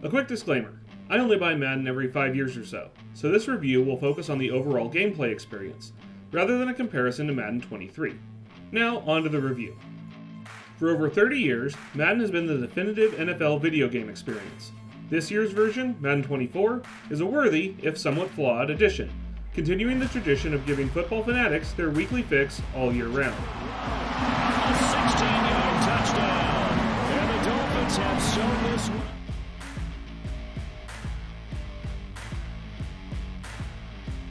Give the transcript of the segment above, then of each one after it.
A quick disclaimer, I only buy Madden every 5 years or so this review will focus on the overall gameplay experience, rather than a comparison to Madden 23. Now, on to the review. For over 30 years, Madden has been the definitive NFL video game experience. This year's version, Madden 24, is a worthy, if somewhat flawed, addition, continuing the tradition of giving football fanatics their weekly fix all year round. A 16-yard touchdown, and the Dolphins have shown this.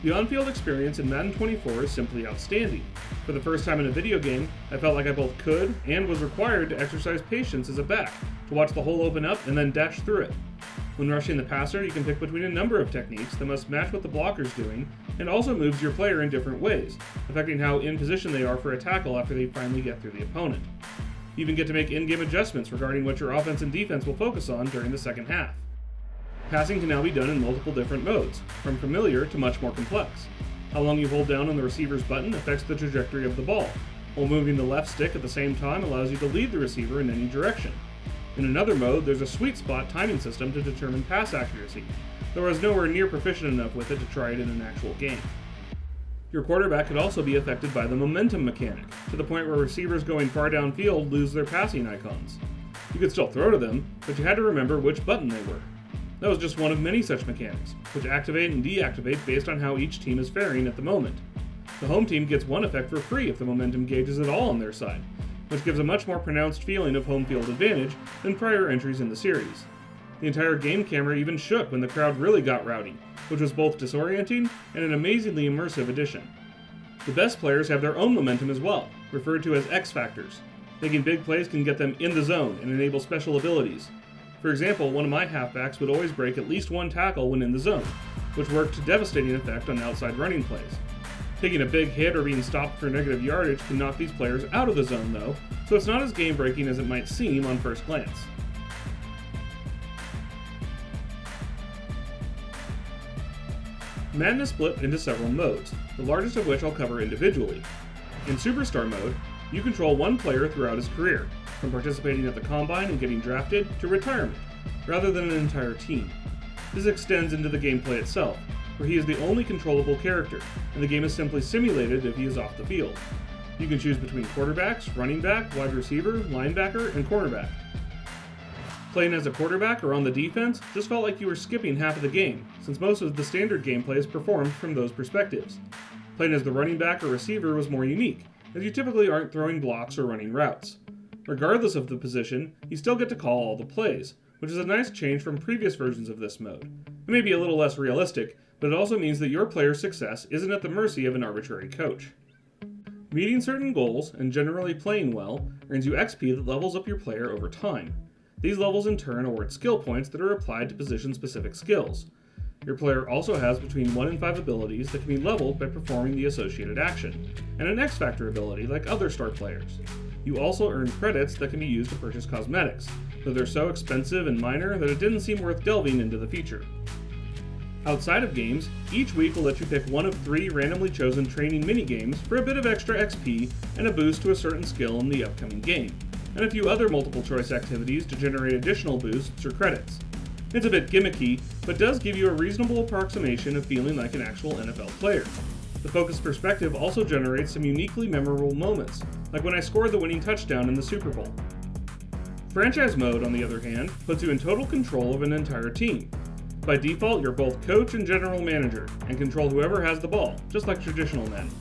The on-field experience in Madden 24 is simply outstanding. For the first time in a video game, I felt like I both could and was required to exercise patience as a back, to watch the hole open up and then dash through it. When rushing the passer, you can pick between a number of techniques that must match what the blocker's doing, and also moves your player in different ways, affecting how in position they are for a tackle after they finally get through the opponent. You even get to make in-game adjustments regarding what your offense and defense will focus on during the second half. Passing can now be done in multiple different modes, from familiar to much more complex. How long you hold down on the receiver's button affects the trajectory of the ball, while moving the left stick at the same time allows you to lead the receiver in any direction. In another mode, there's a sweet spot timing system to determine pass accuracy, though I was nowhere near proficient enough with it to try it in an actual game. Your quarterback could also be affected by the momentum mechanic, to the point where receivers going far downfield lose their passing icons. You could still throw to them, but you had to remember which button they were. That was just one of many such mechanics, which activate and deactivate based on how each team is faring at the moment. The home team gets one effect for free if the momentum gauge is at all on their side, which gives a much more pronounced feeling of home field advantage than prior entries in the series. The entire game camera even shook when the crowd really got rowdy, which was both disorienting and an amazingly immersive addition. The best players have their own momentum as well, referred to as X Factors. Making big plays can get them in the zone and enable special abilities. For example, one of my halfbacks would always break at least one tackle when in the zone, which worked to devastating effect on outside running plays. Taking a big hit or being stopped for negative yardage can knock these players out of the zone though, so it's not as game-breaking as it might seem on first glance. Madden is split into several modes, the largest of which I'll cover individually. In Superstar mode, you control one player throughout his career, from participating at the combine and getting drafted to retirement, rather than an entire team. This extends into the gameplay itself, where he is the only controllable character, and the game is simply simulated if he is off the field. You can choose between quarterbacks, running back, wide receiver, linebacker, and cornerback. Playing as a quarterback or on the defense just felt like you were skipping half of the game, since most of the standard gameplay is performed from those perspectives. Playing as the running back or receiver was more unique, as you typically aren't throwing blocks or running routes. Regardless of the position, you still get to call all the plays, which is a nice change from previous versions of this mode. It may be a little less realistic, but it also means that your player's success isn't at the mercy of an arbitrary coach. Meeting certain goals, and generally playing well, earns you XP that levels up your player over time. These levels in turn award skill points that are applied to position-specific skills. Your player also has between 1 and 5 abilities that can be leveled by performing the associated action, and an X-Factor ability like other star players. You also earn credits that can be used to purchase cosmetics, though they're so expensive and minor that it didn't seem worth delving into the feature. Outside of games, each week will let you pick one of 3 randomly chosen training mini-games for a bit of extra XP and a boost to a certain skill in the upcoming game, and a few other multiple-choice activities to generate additional boosts or credits. It's a bit gimmicky, but does give you a reasonable approximation of feeling like an actual NFL player. The focused perspective also generates some uniquely memorable moments, like when I scored the winning touchdown in the Super Bowl. Franchise mode, on the other hand, puts you in total control of an entire team. By default, you're both coach and general manager, and control whoever has the ball, just like traditional Madden.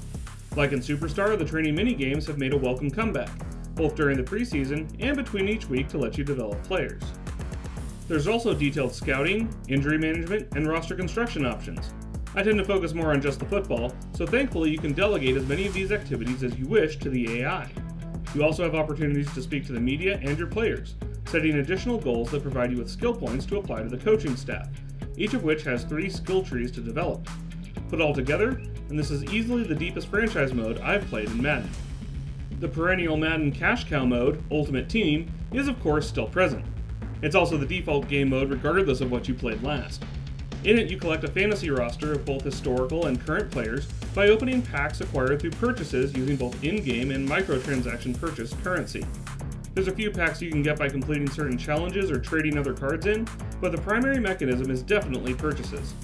Like in Superstar, the training mini-games have made a welcome comeback, both during the preseason and between each week to let you develop players. There's also detailed scouting, injury management, and roster construction options. I tend to focus more on just the football, so thankfully you can delegate as many of these activities as you wish to the AI. You also have opportunities to speak to the media and your players, setting additional goals that provide you with skill points to apply to the coaching staff, each of which has 3 skill trees to develop. Put all together, and this is easily the deepest franchise mode I've played in Madden. The perennial Madden Cash Cow mode, Ultimate Team, is of course still present. It's also the default game mode regardless of what you played last. In it, you collect a fantasy roster of both historical and current players by opening packs acquired through purchases using both in-game and microtransaction purchase currency. There's a few packs you can get by completing certain challenges or trading other cards in, but the primary mechanism is definitely purchases.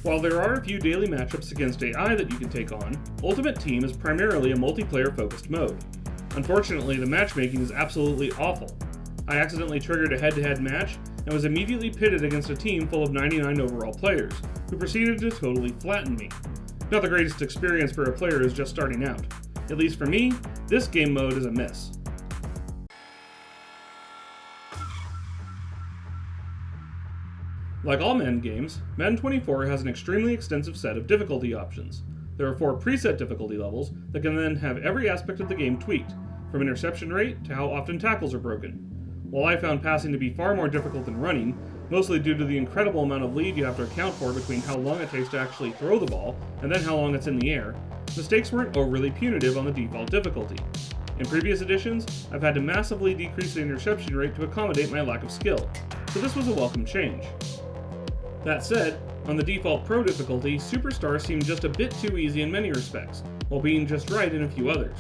While there are a few daily matchups against AI that you can take on, Ultimate Team is primarily a multiplayer-focused mode. Unfortunately, the matchmaking is absolutely awful. I accidentally triggered a head-to-head match and was immediately pitted against a team full of 99 overall players, who proceeded to totally flatten me. Not the greatest experience for a player who's just starting out. At least for me, this game mode is a miss. Like all Madden games, Madden 24 has an extremely extensive set of difficulty options. There are 4 preset difficulty levels that can then have every aspect of the game tweaked, from interception rate to how often tackles are broken. While I found passing to be far more difficult than running, mostly due to the incredible amount of lead you have to account for between how long it takes to actually throw the ball and then how long it's in the air, mistakes weren't overly punitive on the default difficulty. In previous editions, I've had to massively decrease the interception rate to accommodate my lack of skill, so this was a welcome change. That said, on the default Pro difficulty, Superstar seemed just a bit too easy in many respects, while being just right in a few others.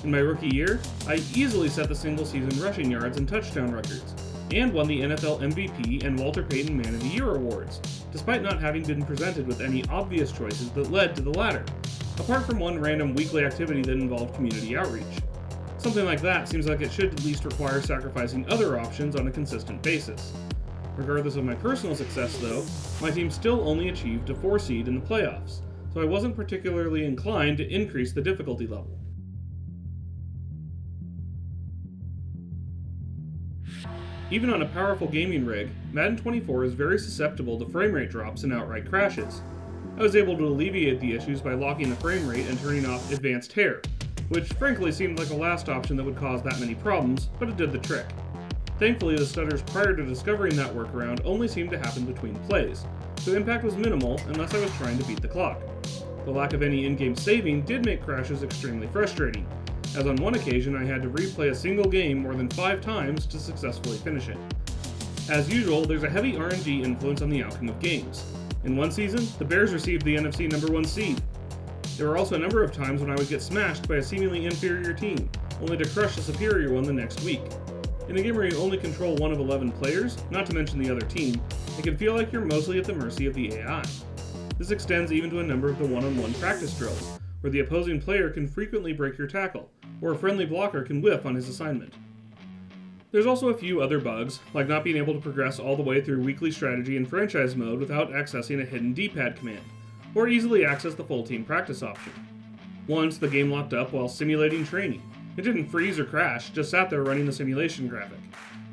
In my rookie year, I easily set the single-season rushing yards and touchdown records, and won the NFL MVP and Walter Payton Man of the Year awards, despite not having been presented with any obvious choices that led to the latter, apart from one random weekly activity that involved community outreach. Something like that seems like it should at least require sacrificing other options on a consistent basis. Regardless of my personal success, though, my team still only achieved a 4 seed in the playoffs, so I wasn't particularly inclined to increase the difficulty level. Even on a powerful gaming rig, Madden 24 is very susceptible to frame rate drops and outright crashes. I was able to alleviate the issues by locking the frame rate and turning off Advanced Hair, which frankly seemed like a last option that would cause that many problems, but it did the trick. Thankfully, the stutters prior to discovering that workaround only seemed to happen between plays, so impact was minimal unless I was trying to beat the clock. The lack of any in-game saving did make crashes extremely frustrating, as on one occasion I had to replay a single game more than 5 times to successfully finish it. As usual, there's a heavy RNG influence on the outcome of games. In one season, the Bears received the NFC number 1 seed. There were also a number of times when I would get smashed by a seemingly inferior team, only to crush a superior one the next week. In a game where you only control one of 11 players, not to mention the other team, it can feel like you're mostly at the mercy of the AI. This extends even to a number of the one-on-one practice drills, where the opposing player can frequently break your tackle, or a friendly blocker can whiff on his assignment. There's also a few other bugs, like not being able to progress all the way through weekly strategy and franchise mode without accessing a hidden D-pad command, or easily access the full team practice option. Once, the game locked up while simulating training. It didn't freeze or crash, just sat there running the simulation graphic.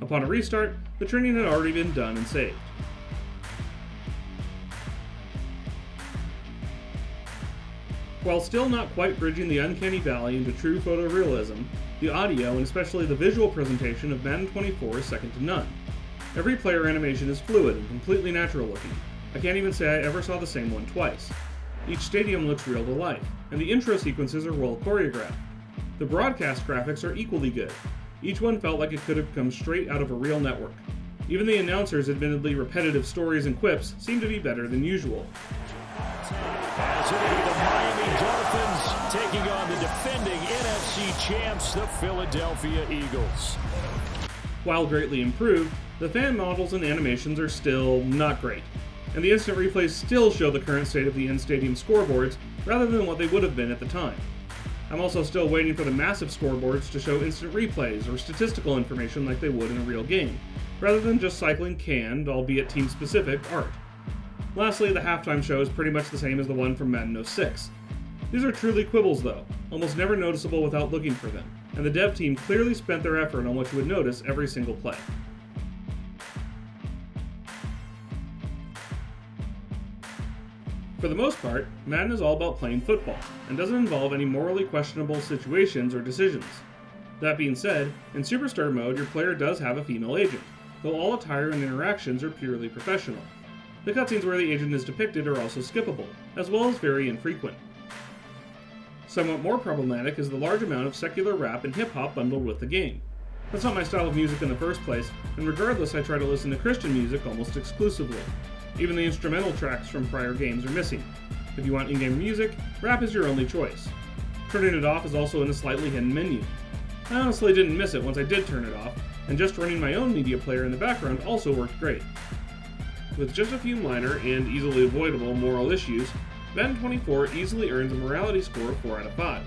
Upon a restart, the training had already been done and saved. While still not quite bridging the uncanny valley into true photorealism, the audio and especially the visual presentation of Madden 24 is second to none. Every player animation is fluid and completely natural looking. I can't even say I ever saw the same one twice. Each stadium looks real to life, and the intro sequences are well choreographed. The broadcast graphics are equally good. Each one felt like it could have come straight out of a real network. Even the announcers' admittedly repetitive stories and quips seem to be better than usual. As it'll be the Miami Dolphins taking on the defending NFC champs, the Philadelphia Eagles. While greatly improved, the fan models and animations are still not great, and the instant replays still show the current state of the in-stadium scoreboards rather than what they would have been at the time. I'm also still waiting for the massive scoreboards to show instant replays or statistical information like they would in a real game, rather than just cycling canned, albeit team-specific, art. Lastly, the halftime show is pretty much the same as the one from Madden 06. These are truly quibbles though, almost never noticeable without looking for them, and the dev team clearly spent their effort on what you would notice every single play. For the most part, Madden is all about playing football, and doesn't involve any morally questionable situations or decisions. That being said, in Superstar mode your player does have a female agent, though all attire and interactions are purely professional. The cutscenes where the agent is depicted are also skippable, as well as very infrequent. Somewhat more problematic is the large amount of secular rap and hip-hop bundled with the game. That's not my style of music in the first place, and regardless I try to listen to Christian music almost exclusively. Even the instrumental tracks from prior games are missing. If you want in-game music, rap is your only choice. Turning it off is also in a slightly hidden menu. I honestly didn't miss it once I did turn it off, and just running my own media player in the background also worked great. With just a few minor and easily avoidable moral issues, Madden 24 easily earns a morality score of 4 out of 5.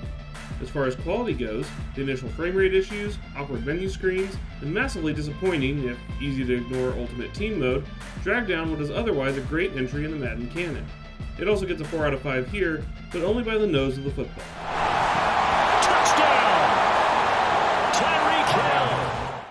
As far as quality goes, the initial frame rate issues, awkward menu screens, and massively disappointing, if easy to ignore Ultimate Team mode, drag down what is otherwise a great entry in the Madden canon. It also gets a 4 out of 5 here, but only by the nose of the football.